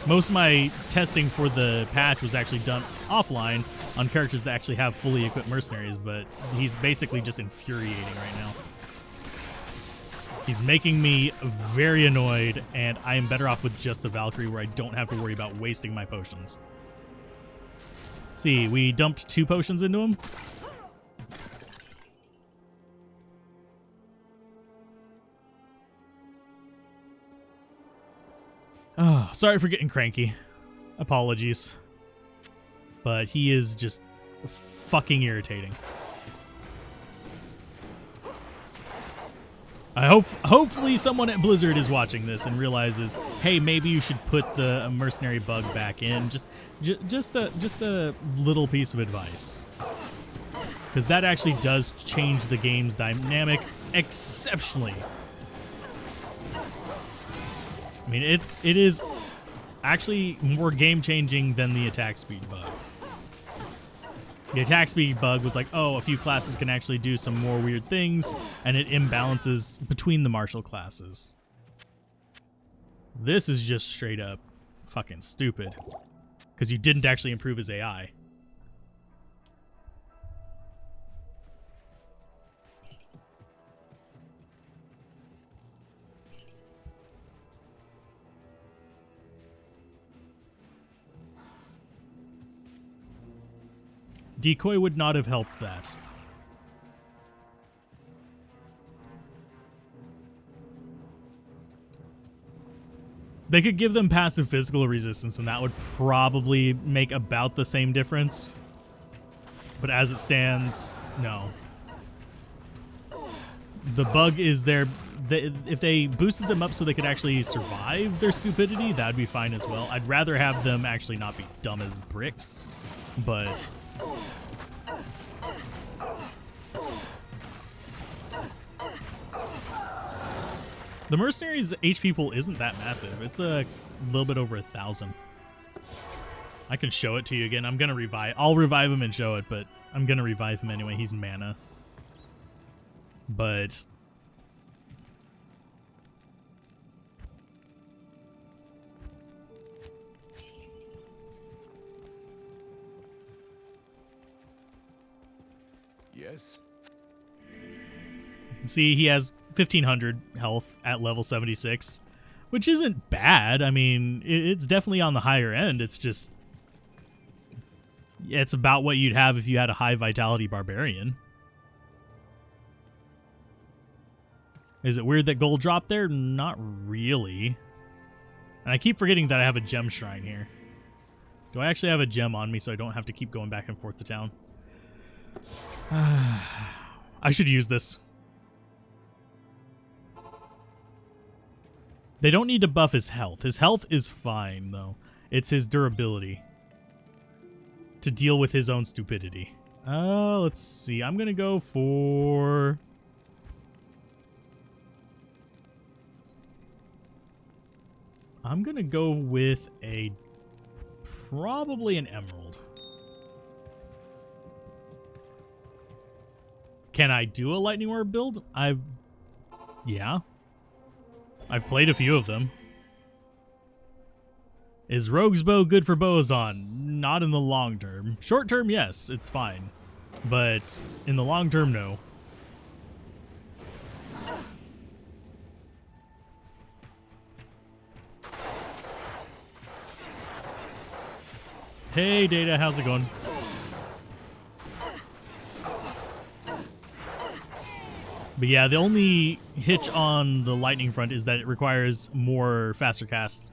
Most of my testing for the patch was actually done offline on characters that actually have fully equipped mercenaries, but he's basically just infuriating right now. He's making me very annoyed, and I am better off with just the Valkyrie where I don't have to worry about wasting my potions. Let's see, we dumped 2 potions into him. Oh, sorry for getting cranky. Apologies. But he is just fucking irritating. Hopefully someone at Blizzard is watching this and realizes, hey, maybe you should put the mercenary bug back in. Just a little piece of advice. Because that actually does change the game's dynamic exceptionally. I mean, it is actually more game-changing than the attack speed bug. The attack speed bug was like, oh, a few classes can actually do some more weird things, and it imbalances between the martial classes. This is just straight up fucking stupid, because you didn't actually improve his AI. Decoy would not have helped that. They could give them passive physical resistance, and that would probably make about the same difference. But as it stands, no. The bug is there. If they boosted them up so they could actually survive their stupidity, that would be fine as well. I'd rather have them actually not be dumb as bricks, but... The mercenaries' HP pool isn't that massive. It's a little bit over 1,000. I can show it to you again. I'm gonna revive. I'll revive him and show it, but I'm gonna revive him anyway. He's mana. But yes. You can see he has 1,500 health at level 76, which isn't bad. I mean, it's definitely on the higher end. It's just, it's about what you'd have if you had a high vitality barbarian. Is it weird that gold dropped there? Not really. And I keep forgetting that I have a gem shrine here. Do I actually have a gem on me so I don't have to keep going back and forth to town? I should use this. They don't need to buff his health. His health is fine, though. It's his durability to deal with his own stupidity. Let's see. I'm going to go for... I'm going to go with a... probably an emerald. Can I do a lightning orb build? Yeah. I've played a few of them. Is Rogue's Bow good for Bozon? Not in the long term. Short term, yes, it's fine. But in the long term, no. Hey, Data, how's it going? But yeah, the only hitch on the lightning front is that it requires more faster cast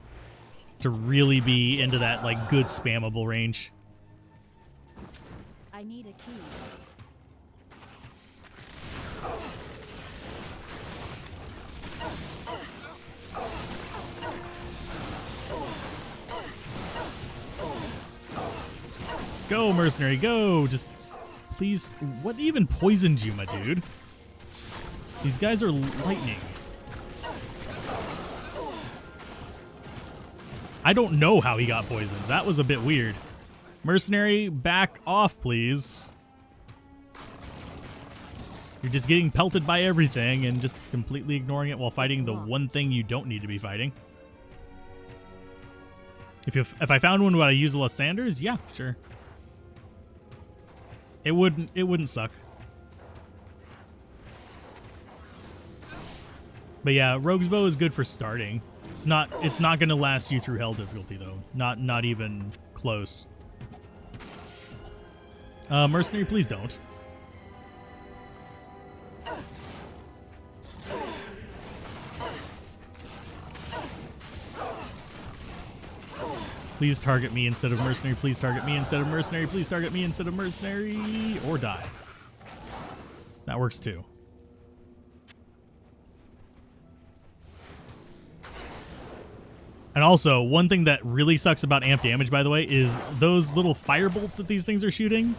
to really be into that like good spammable range. I need a key. Go, mercenary, go! Just please, what even poisoned you, my dude? These guys are lightning. I don't know how he got poisoned. That was a bit weird. Mercenary, back off, please. You're just getting pelted by everything and just completely ignoring it while fighting the one thing you don't need to be fighting. If I found one, would I use Lysanders? Yeah, sure. It wouldn't suck. But yeah, Rogue's Bow is good for starting. It's not going to last you through hell difficulty though. Not even close. Mercenary, please don't. Please target me instead of mercenary. Please target me instead of mercenary. Please target me instead of mercenary. Or die. That works too. And also, one thing that really sucks about amp damage, by the way, is those little fire bolts that these things are shooting.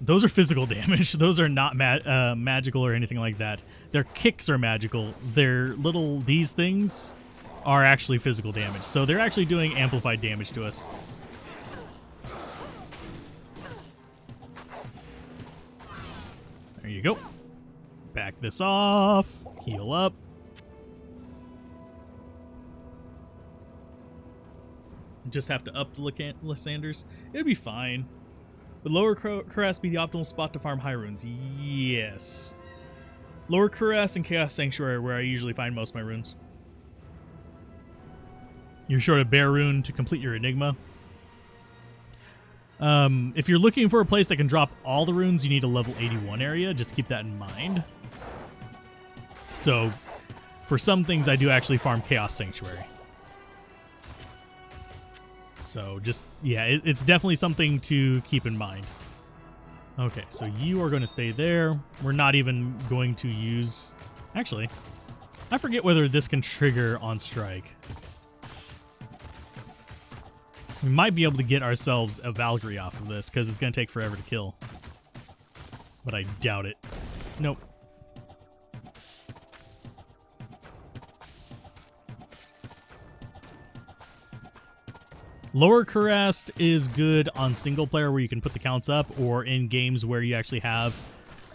Those are physical damage. Those are not magical or anything like that. Their kicks are magical. These things are actually physical damage. So they're actually doing amplified damage to us. There you go. Back this off. Heal up. Just have to up the Lysanders. It'd be fine. Would Lower Cuirass be the optimal spot to farm high runes? Yes. Lower Cuirass and Chaos Sanctuary are where I usually find most of my runes. You're short a Bear rune to complete your Enigma. If you're looking for a place that can drop all the runes, you need a level 81 area. Just keep that in mind. So, for some things, I do actually farm Chaos Sanctuary. So, just, yeah, it's definitely something to keep in mind. Okay, so you are going to stay there. We're not even going to use... Actually, I forget whether this can trigger on strike. We might be able to get ourselves a Valkyrie off of this, because it's going to take forever to kill. But I doubt it. Nope. Lower Cuirass is good on single player where you can put the counts up, or in games where you actually have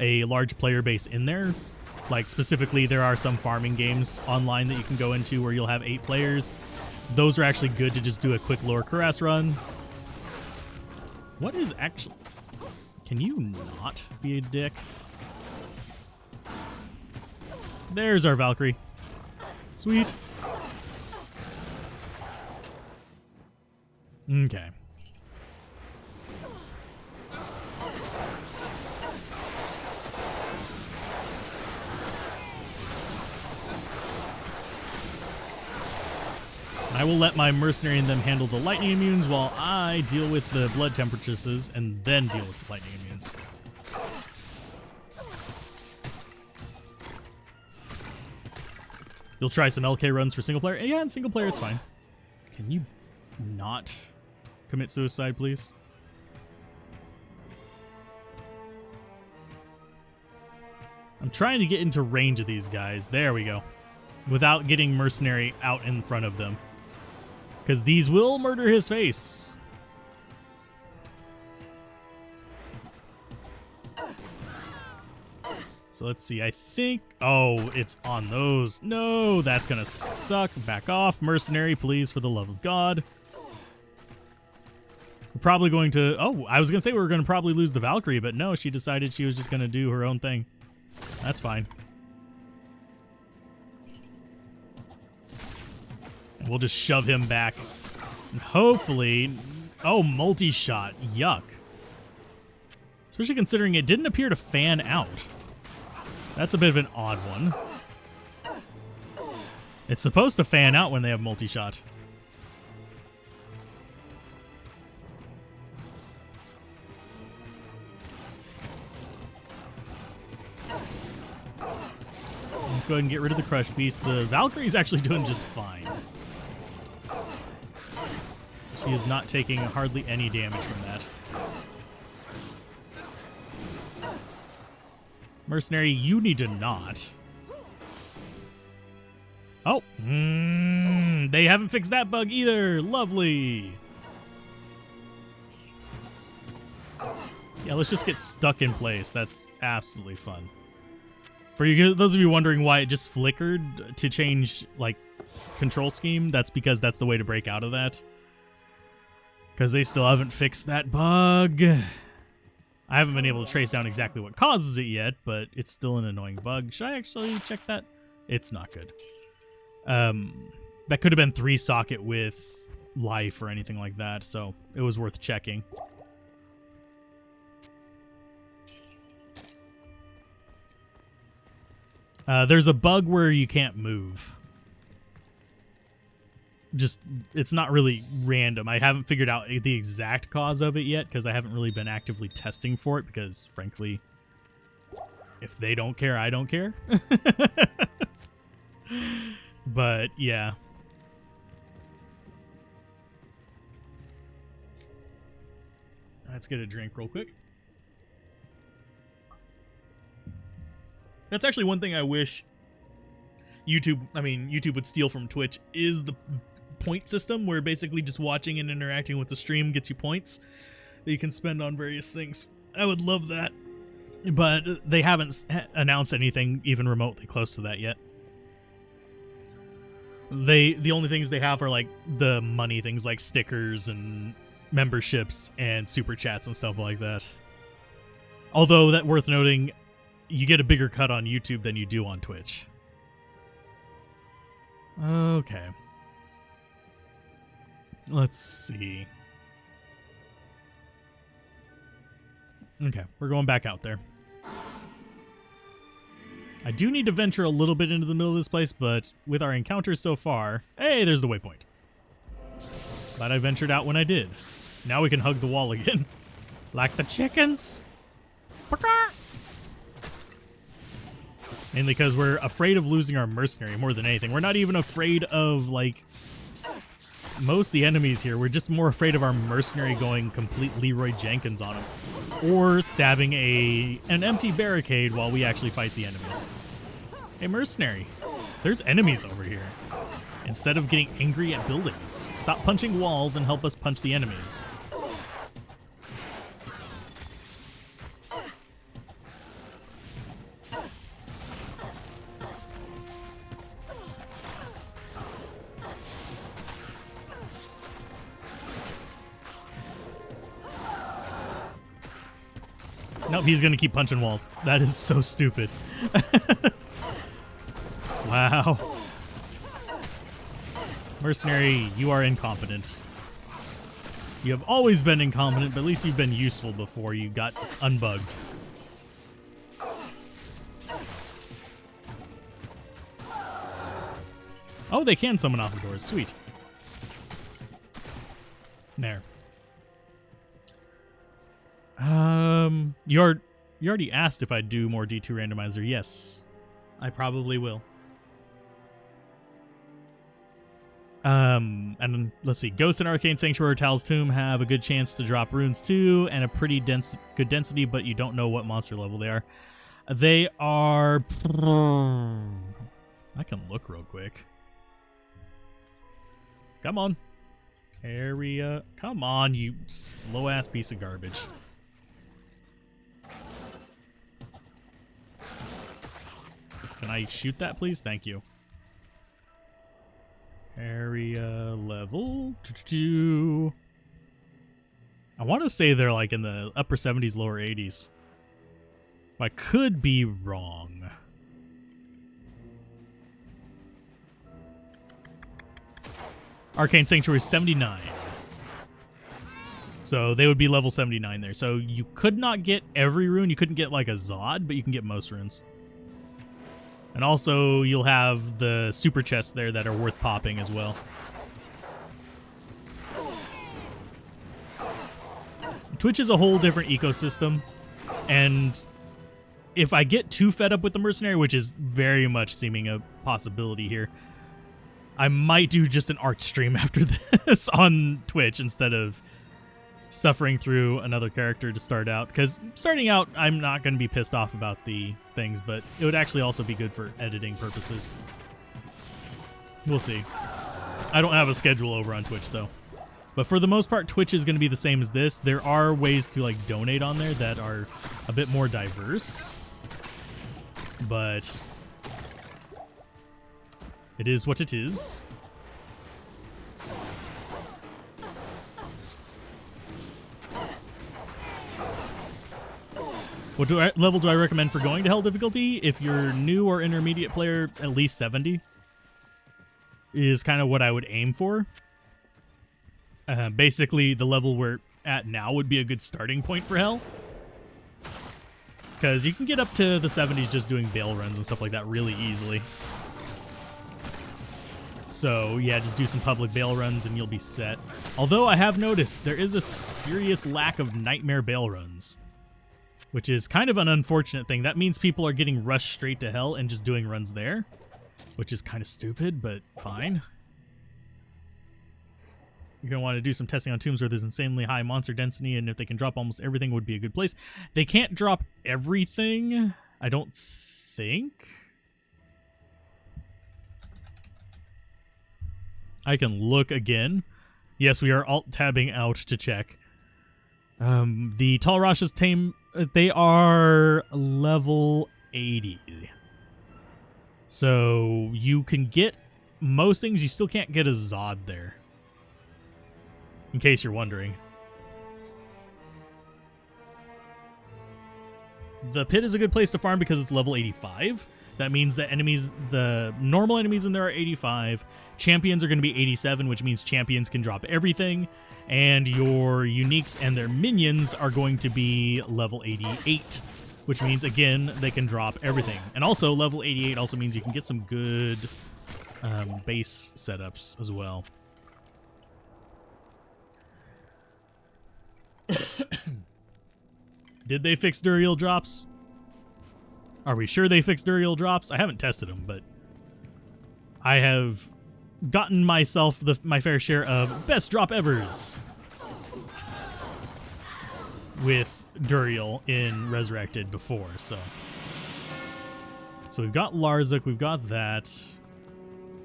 a large player base in there. Like specifically, there are some farming games online that you can go into where you'll have 8 players. Those are actually good to just do a quick Lower Cuirass run. What is actually... Can you not be a dick? There's our Valkyrie. Sweet. Okay. I will let my mercenary and them handle the lightning immunes while I deal with the blood temperatures and then deal with the lightning immunes. You'll try some LK runs for single player? Yeah, in single player it's fine. Can you not commit suicide, please? I'm trying to get into range of these guys. There we go. Without getting mercenary out in front of them. Because these will murder his face. So let's see. I think... Oh, it's on those. No, that's going to suck. Back off. Mercenary, please, for the love of God. We're probably going to... Oh, I was going to say we were going to probably lose the Valkyrie, but no, she decided she was just going to do her own thing. That's fine. And we'll just shove him back. And hopefully... Oh, multi-shot. Yuck. Especially considering it didn't appear to fan out. That's a bit of an odd one. It's supposed to fan out when they have multi-shot. Let's go ahead and get rid of the Crush Beast. The Valkyrie's actually doing just fine. She is not taking hardly any damage from that. Mercenary, you need to not. Oh, they haven't fixed that bug either. Lovely. Yeah, let's just get stuck in place. That's absolutely fun. For you, those of you wondering why it just flickered to change like control scheme, that's because that's the way to break out of that. because they still haven't fixed that bug. I haven't been able to trace down exactly what causes it yet, but it's still an annoying bug. Should I actually check that? It's not good. That could have been 3-socket with life or anything like that, so it was worth checking. There's a bug where you can't move. Just, it's not really random. I haven't figured out the exact cause of it yet because I haven't really been actively testing for it because, frankly, if they don't care, I don't care. But, yeah. Let's get a drink real quick. That's actually one thing I wish YouTube would steal from Twitch is the point system, where basically just watching and interacting with the stream gets you points that you can spend on various things. I would love that, but they haven't announced anything even remotely close to that yet. The only things they have are like the money things like stickers and memberships and super chats and stuff like that. Although that worth noting, you get a bigger cut on YouTube than you do on Twitch. Okay. Let's see. Okay, we're going back out there. I do need to venture a little bit into the middle of this place, but with our encounters so far... Hey, there's the waypoint. Glad I ventured out when I did. Now we can hug the wall again. Like the chickens. Mainly because we're afraid of losing our mercenary more than anything. We're not even afraid of, like, most of the enemies here. We're just more afraid of our mercenary going complete Leroy Jenkins on him. Or stabbing an empty barricade while we actually fight the enemies. Hey, mercenary. There's enemies over here. Instead of getting angry at buildings, stop punching walls and help us punch the enemies. Nope, he's gonna keep punching walls. That is so stupid. Wow. Mercenary, you are incompetent. You have always been incompetent, but at least you've been useful before you got unbugged. Oh, they can summon off the doors. Sweet. There. You already asked if I'd do more D2 randomizer. Yes, I probably will. And let's see. Ghost and Arcane Sanctuary Tal's Tomb have a good chance to drop runes too, and a pretty good density, but you don't know what monster level they are. They are... I can look real quick. Come on. Area. Come on, you slow-ass piece of garbage. Can I shoot that, please? Thank you. Area level. I want to say they're like in the upper 70s, lower 80s. I could be wrong. Arcane Sanctuary is 79. So they would be level 79 there. So you could not get every rune. You couldn't get like a Zod, but you can get most runes. And also, you'll have the super chests there that are worth popping as well. Twitch is a whole different ecosystem, and if I get too fed up with the mercenary, which is very much seeming a possibility here, I might do just an art stream after this on Twitch instead of suffering through another character to start out, because starting out I'm not going to be pissed off about the things, but it would actually also be good for editing purposes. We'll see. I don't have a schedule over on Twitch though, but for the most part Twitch is going to be the same as this. There are ways to like donate on there that are a bit more diverse, but it is what it is. What level do I recommend for going to Hell difficulty? If you're new or intermediate player, at least 70 is kind of what I would aim for. Basically, the level we're at now would be a good starting point for Hell. Because you can get up to the 70s just doing bail runs and stuff like that really easily. So, yeah, just do some public bail runs and you'll be set. Although I have noticed there is a serious lack of nightmare bail runs, which is kind of an unfortunate thing. That means people are getting rushed straight to Hell and just doing runs there, which is kind of stupid, but fine. You're going to want to do some testing on tombs where there's insanely high monster density, and if they can drop almost everything, would be a good place. They can't drop everything, I don't think. I can look again. Yes, we are alt-tabbing out to check. The Tall Rasha's tame, they are level 80. So you can get most things. You still can't get a Zod there, in case you're wondering. The pit is a good place to farm because it's level 85. That means that enemies, the normal enemies in there are 85. Champions are going to be 87, which means champions can drop everything. And your uniques and their minions are going to be level 88, which means, again, they can drop everything. And also, level 88 also means you can get some good base setups as well. Did they fix Duriel drops? Are we sure they fixed Duriel drops? I haven't tested them, but I have gotten myself my fair share of best drop evers with Duriel in Resurrected before, so we've got Larzuk, we've got that.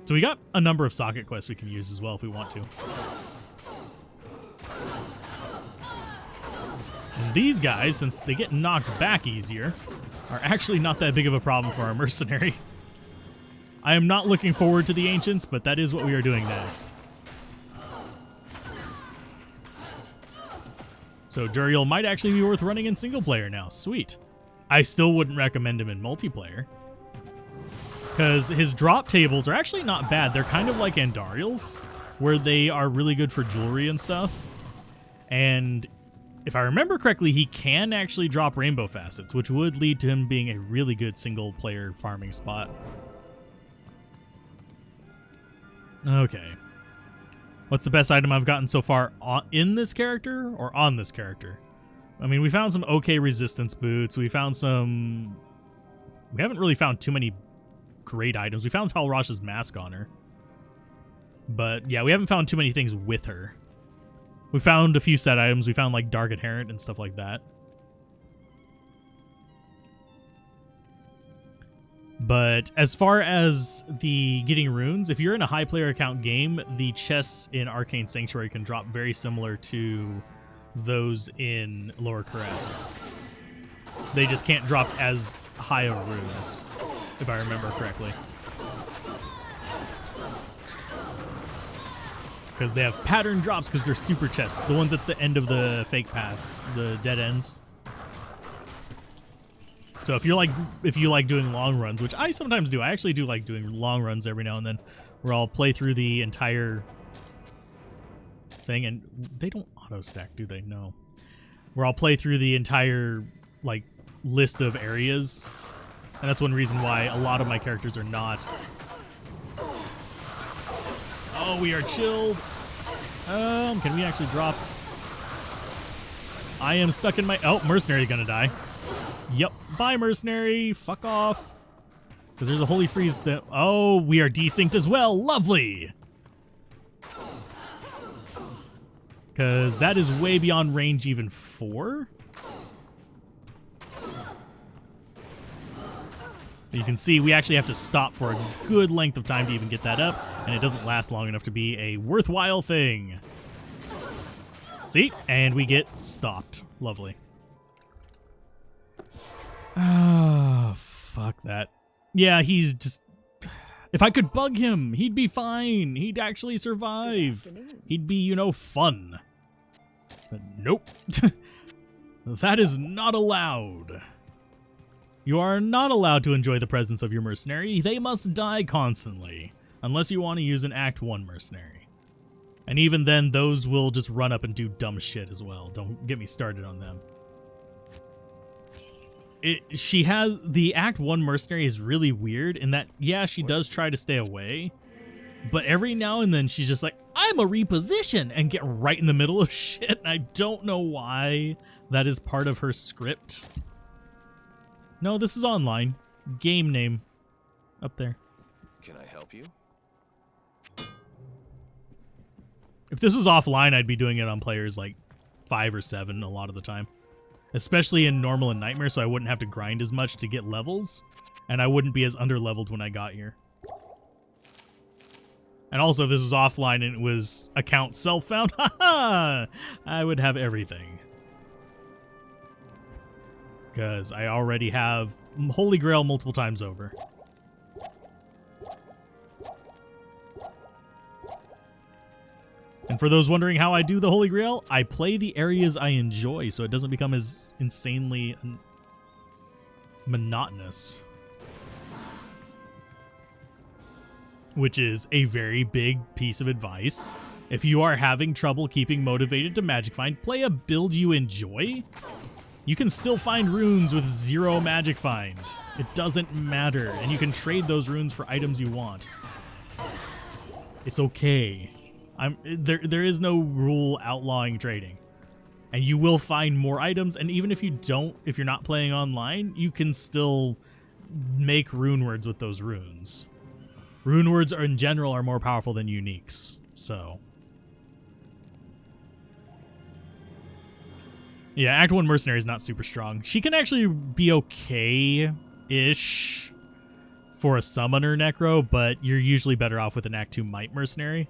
So we got a number of socket quests we can use as well if we want to. And these guys, since they get knocked back easier, are actually not that big of a problem for our mercenary. I am not looking forward to the Ancients, but that is what we are doing next. So Duriel might actually be worth running in single player now. Sweet. I still wouldn't recommend him in multiplayer, because his drop tables are actually not bad. They're kind of like Andariel's, where they are really good for jewelry and stuff. And if I remember correctly, he can actually drop rainbow facets, which would lead to him being a really good single-player farming spot. Okay. What's the best item I've gotten so far in this character or on this character? I mean, we found some okay resistance boots. We found some... We haven't really found too many great items. We found Tal Rasha's mask on her. But, yeah, we haven't found too many things with her. We found a few set items. We found, like, Dark Inherent and stuff like that. But as far as the getting runes, if you're in a high player account game, the chests in Arcane Sanctuary can drop very similar to those in Lower Crest. They just can't drop as high of runes, if I remember correctly. Because they have pattern drops because they're super chests. The ones at the end of the fake paths, the dead ends. So if you like doing long runs, which I sometimes do. I actually do like doing long runs every now and then, where I'll play through the entire thing, and they don't auto stack, do they? No. Where I'll play through the entire like list of areas. And that's one reason why a lot of my characters are not. Oh, we are chilled. Can we actually drop? I am stuck in my... Oh, Mercenary gonna die. Yep. Bye, Mercenary. Fuck off. Because there's a Holy Freeze that... Oh, we are desynced as well. Lovely. Because that is way beyond range even for. You can see we actually have to stop for a good length of time to even get that up, and it doesn't last long enough to be a worthwhile thing. See? And we get stopped. Lovely. Ah, fuck that. Yeah, he's just... If I could bug him, he'd be fine. He'd actually survive. He'd be, you know, fun. But nope. That is not allowed. You are not allowed to enjoy the presence of your mercenary. They must die constantly, unless you want to use an Act 1 mercenary. And even then, those will just run up and do dumb shit as well. Don't get me started on them. She has... The Act 1 mercenary is really weird in that, yeah, she does try to stay away, but every now and then she's just like, I'm a reposition, and get right in the middle of shit, and I don't know why that is part of her script. No, this is online. Game name. Up there. Can I help you? If this was offline, I'd be doing it on players like 5 or 7 a lot of the time. Especially in normal and nightmare, so I wouldn't have to grind as much to get levels. And I wouldn't be as under-leveled when I got here. And also, if this was offline and it was account self-found, haha! I would have everything. Because I already have Holy Grail multiple times over. And for those wondering how I do the Holy Grail, I play the areas I enjoy so it doesn't become as insanely monotonous. Which is a very big piece of advice. If you are having trouble keeping motivated to magic find, play a build you enjoy. You can still find runes with 0 magic find. It doesn't matter. And you can trade those runes for items you want. It's okay. There is no rule outlawing trading. And you will find more items, and even if you're not playing online, you can still make rune words with those runes. Rune words in general are more powerful than uniques, so. Yeah, Act 1 Mercenary is not super strong. She can actually be okay-ish for a Summoner Necro, but you're usually better off with an Act 2 Might Mercenary.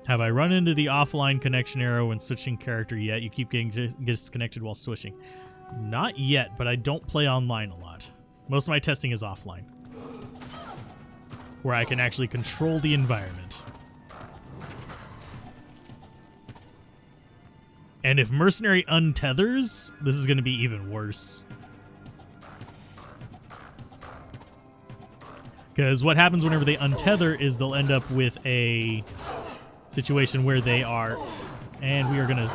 Have I run into the offline connection arrow when switching character yet? You keep getting disconnected while switching. Not yet, but I don't play online a lot. Most of my testing is offline, where I can actually control the environment. And if Mercenary untethers, this is going to be even worse. Because what happens whenever they untether is they'll end up with a situation where they are, and we are gonna,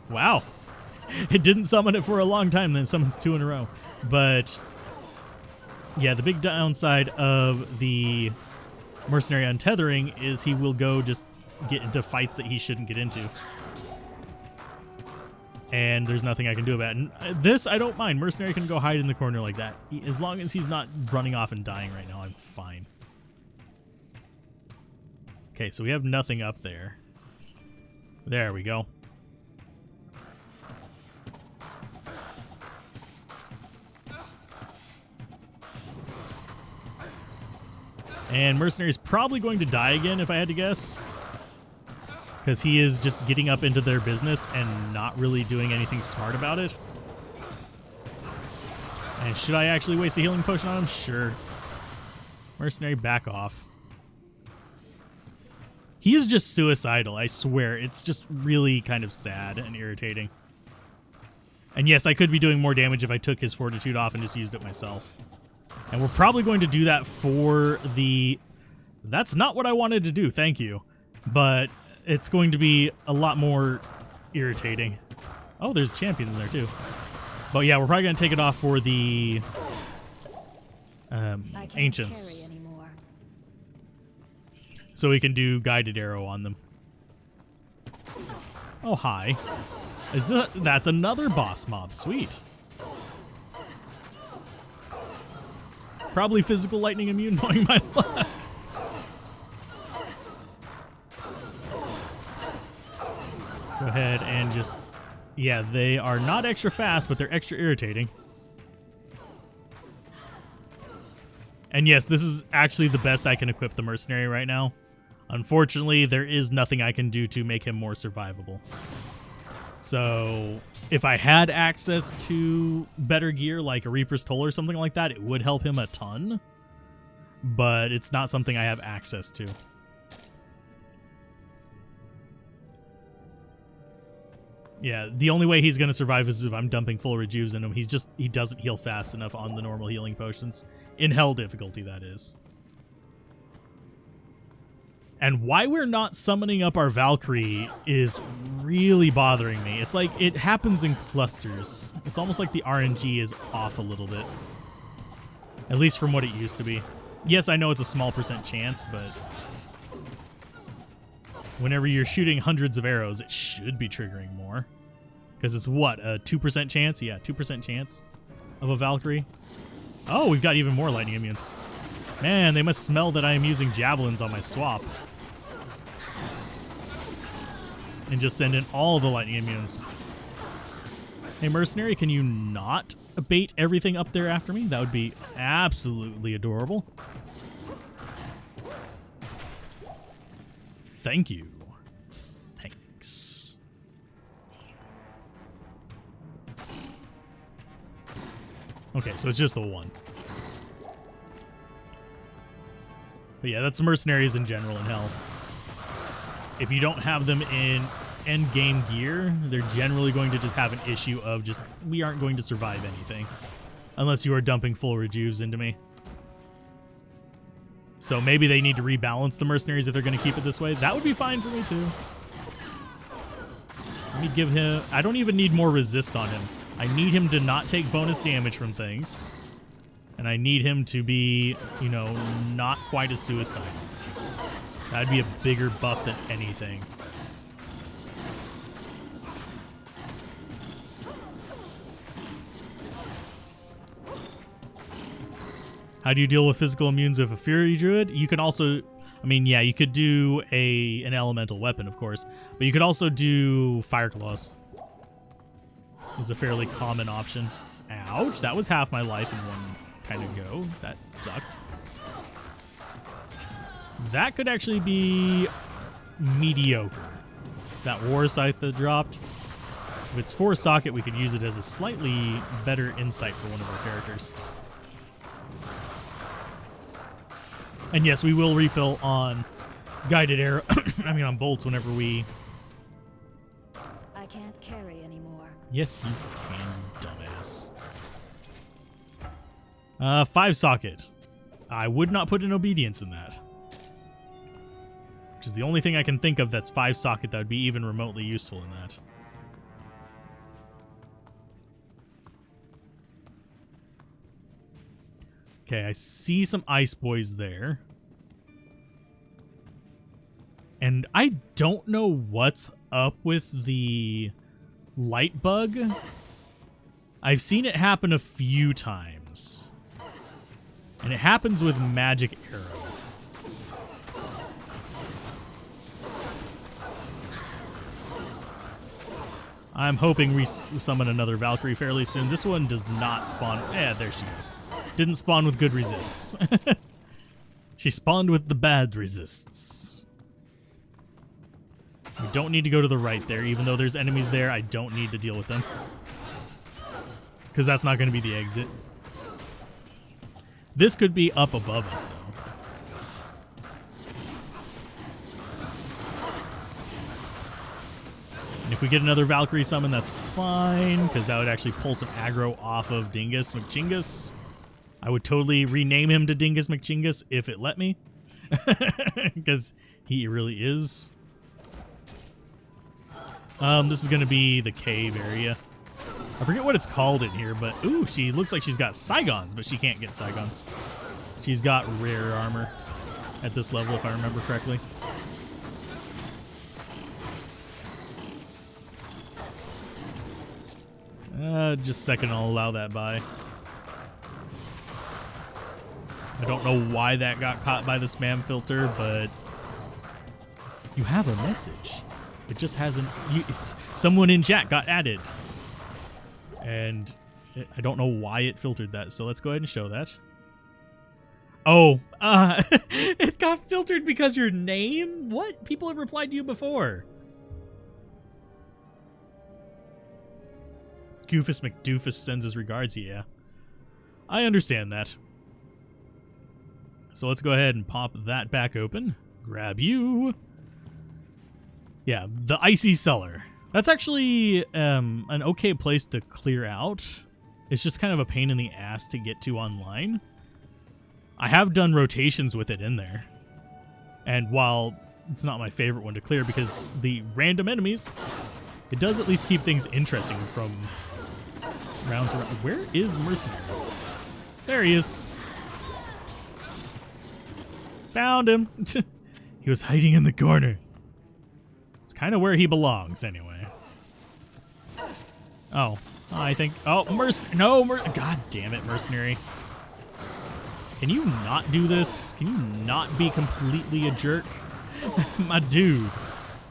wow, it didn't summon it for a long time, then it summons 2 in a row. But yeah, the big downside of the Mercenary untethering is he will go just get into fights that he shouldn't get into, and there's nothing I can do about it. And this I don't mind. Mercenary can go hide in the corner like that. As long as he's not running off and dying right now, I'm fine. Okay, so we have nothing up there. There we go. And Mercenary's probably going to die again, if I had to guess. Because he is just getting up into their business and not really doing anything smart about it. And should I actually waste a healing potion on him? Sure. Mercenary, back off. He is just suicidal, I swear. It's just really kind of sad and irritating. And yes, I could be doing more damage if I took his fortitude off and just used it myself. And we're probably going to do that for the... That's not what I wanted to do, thank you. But it's going to be a lot more irritating. Oh, there's a champion in there too. But yeah, we're probably going to take it off for the Ancients. So we can do guided arrow on them. Oh, hi. That's another boss mob. Sweet. Probably physical lightning immune, knowing my luck. Go ahead and just... Yeah, they are not extra fast, but they're extra irritating. And yes, this is actually the best I can equip the Mercenary right now. Unfortunately, there is nothing I can do to make him more survivable. So, if I had access to better gear, like a Reaper's Toll or something like that, it would help him a ton. But it's not something I have access to. Yeah, the only way he's going to survive is if I'm dumping full rejuves in him. He doesn't heal fast enough on the normal healing potions. In hell difficulty, that is. And why we're not summoning up our Valkyrie is really bothering me. It's like it happens in clusters. It's almost like the RNG is off a little bit. At least from what it used to be. Yes, I know it's a small % chance, but whenever you're shooting hundreds of arrows, it should be triggering more. Because it's what, a 2% chance? Yeah, 2% chance of a Valkyrie. Oh, we've got even more lightning immunes. Man, they must smell that I am using javelins on my swap. And just send in all the lightning immunes. Hey, Mercenary, can you not bait everything up there after me? That would be absolutely adorable. Thank you. Thanks. Okay, so it's just the one. But yeah, that's mercenaries in general in hell. If you don't have them in end game gear, they're generally going to just have an issue of just, we aren't going to survive anything. Unless you are dumping full rejuves into me. So maybe they need to rebalance the mercenaries if they're going to keep it this way. That would be fine for me too. Let me give him, I don't even need more resists on him. I need him to not take bonus damage from things. And I need him to be, you know, not quite as suicidal. That'd be a bigger buff than anything. How do you deal with physical immunes of a Fury Druid? You can also, I mean, yeah, you could do an elemental weapon, of course, but you could also do Fire Claws. It's a fairly common option. Ouch, that was half my life in one kind of go. That sucked. That could actually be mediocre. That War Scythe that dropped. If it's 4 socket, we could use it as a slightly better insight for one of our characters. And yes, we will refill on guided arrow. I mean, on bolts whenever we. I can't carry anymore. Yes, you can, dumbass. 5 socket. I would not put an obedience in that. Which is the only thing I can think of that's 5 socket that would be even remotely useful in that. Okay, I see some ice boys there. And I don't know what's up with the light bug. I've seen it happen a few times. And it happens with magic arrow. I'm hoping we summon another Valkyrie fairly soon. This one does not spawn. Yeah, there she is. Didn't spawn with good resists. She spawned with the bad resists. We don't need to go to the right there. Even though there's enemies there, I don't need to deal with them. Because that's not going to be the exit. This could be up above us, though. And if we get another Valkyrie summon, that's fine, because that would actually pull some aggro off of Dingus McChingus. I would totally rename him to Dingus McChingus if it let me, because he really is. This is going to be the cave area. I forget what it's called in here, but ooh, she looks like she's got Saigons, but she can't get Saigons. She's got rare armor at this level, if I remember correctly. Just a second, I'll allow that by. I don't know why that got caught by the spam filter, but you have a message. It just hasn't. Someone in chat got added, and I don't know why it filtered that. So let's go ahead and show that. Oh, it got filtered because your name? What? People have replied to you before. Goofus McDoofus sends his regards. Yeah, I understand that. So let's go ahead and pop that back open. Grab you. Yeah, the Icy Cellar. That's actually an okay place to clear out. It's just kind of a pain in the ass to get to online. I have done rotations with it in there. And while it's not my favorite one to clear because the random enemies, it does at least keep things interesting from round to round. Where is Mercenary? There he is. Found him. He was hiding in the corner. It's kind of where he belongs anyway. Oh, I think... Oh, God damn it, Mercenary. Can you not do this? Can you not be completely a jerk? My dude.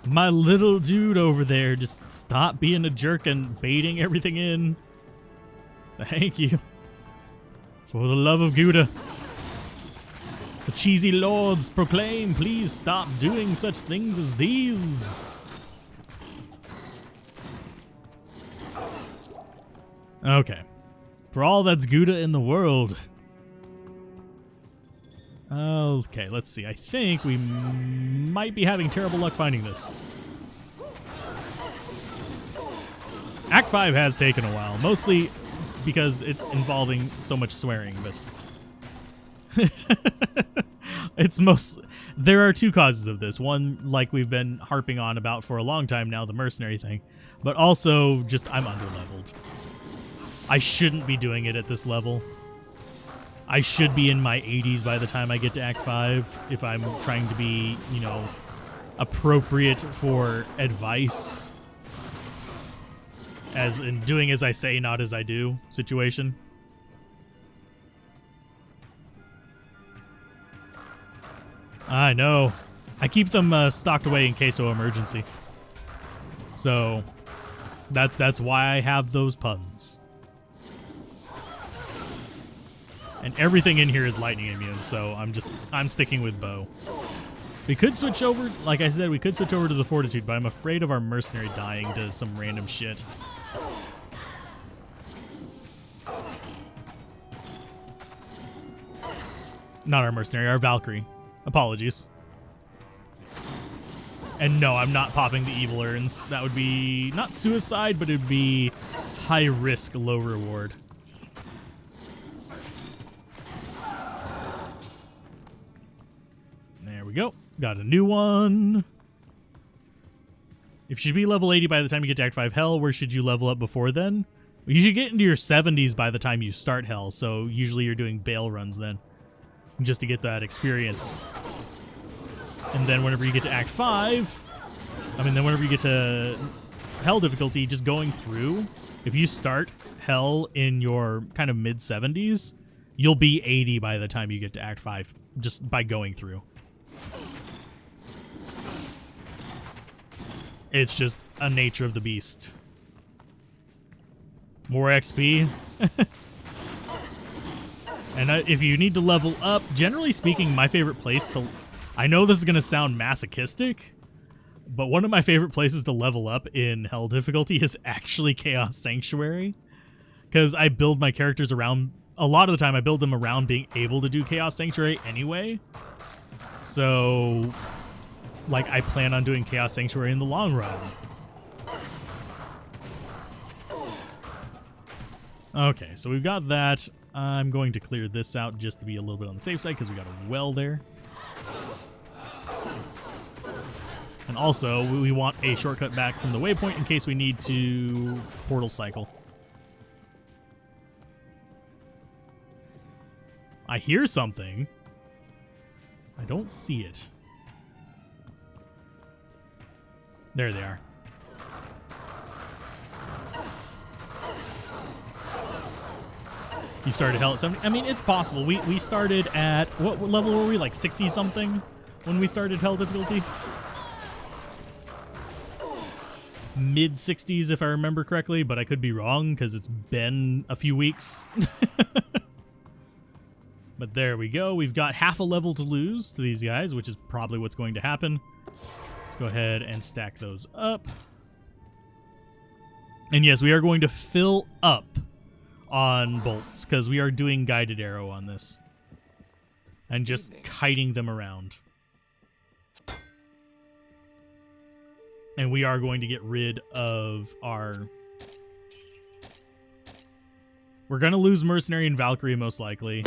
My little dude over there. Just stop being a jerk and baiting everything in. Thank you. For the love of Gouda. The cheesy lords proclaim, please stop doing such things as these. Okay. For all that's Gouda in the world. Okay, let's see. I think we might be having terrible luck finding this. Act 5 has taken a while, mostly because it's involving so much swearing, but... There are two causes of this. One, like we've been harping on about for a long time now, the mercenary thing, but also just I'm underleveled. I shouldn't be doing it at this level. I should be in my 80s by the time I get to Act 5 if I'm trying to be, you know, appropriate for advice. As in doing as I say, not as I do situation. I know. I keep them stocked away in case of emergency. So that's why I have those puns. And everything in here is lightning immune, so I'm sticking with bow. We could switch over, like I said, we could switch over to the fortitude, but I'm afraid of our mercenary dying to some random shit. Not our mercenary, our Valkyrie. Apologies. And no, I'm not popping the evil urns. That would be not suicide, but it would be high risk, low reward. There we go. Got a new one. If you should be level 80 by the time you get to Act 5 Hell, where should you level up before then? You should get into your 70s by the time you start Hell, so usually you're doing bail runs then, just to get that experience. And then whenever you get to Act 5, then whenever you get to Hell difficulty, just going through, if you start Hell in your kind of mid-70s, you'll be 80 by the time you get to Act 5, just by going through. It's just a nature of the beast. More XP. And if you need to level up, generally speaking, my favorite place to... I know this is going to sound masochistic, but one of my favorite places to level up in Hell difficulty is actually Chaos Sanctuary. Because I build my characters around... A lot of the time, I build them around being able to do Chaos Sanctuary anyway. So, like, I plan on doing Chaos Sanctuary in the long run. Okay, so we've got that. I'm going to clear this out just to be a little bit on the safe side because we got a well there. And also, we want a shortcut back from the waypoint in case we need to portal cycle. I hear something. I don't see it. There they are. You started Hell at 70? I mean, it's possible. We started at... What level were we? Like 60-something when we started Hell difficulty? Mid-60s, if I remember correctly, but I could be wrong because it's been a few weeks. But there we go. We've got half a level to lose to these guys, which is probably what's going to happen. Let's go ahead and stack those up. And yes, we are going to fill up on bolts because we are doing guided arrow on this. And just kiting them around. And we are going to get rid of our... We're going to lose Mercenary and Valkyrie most likely.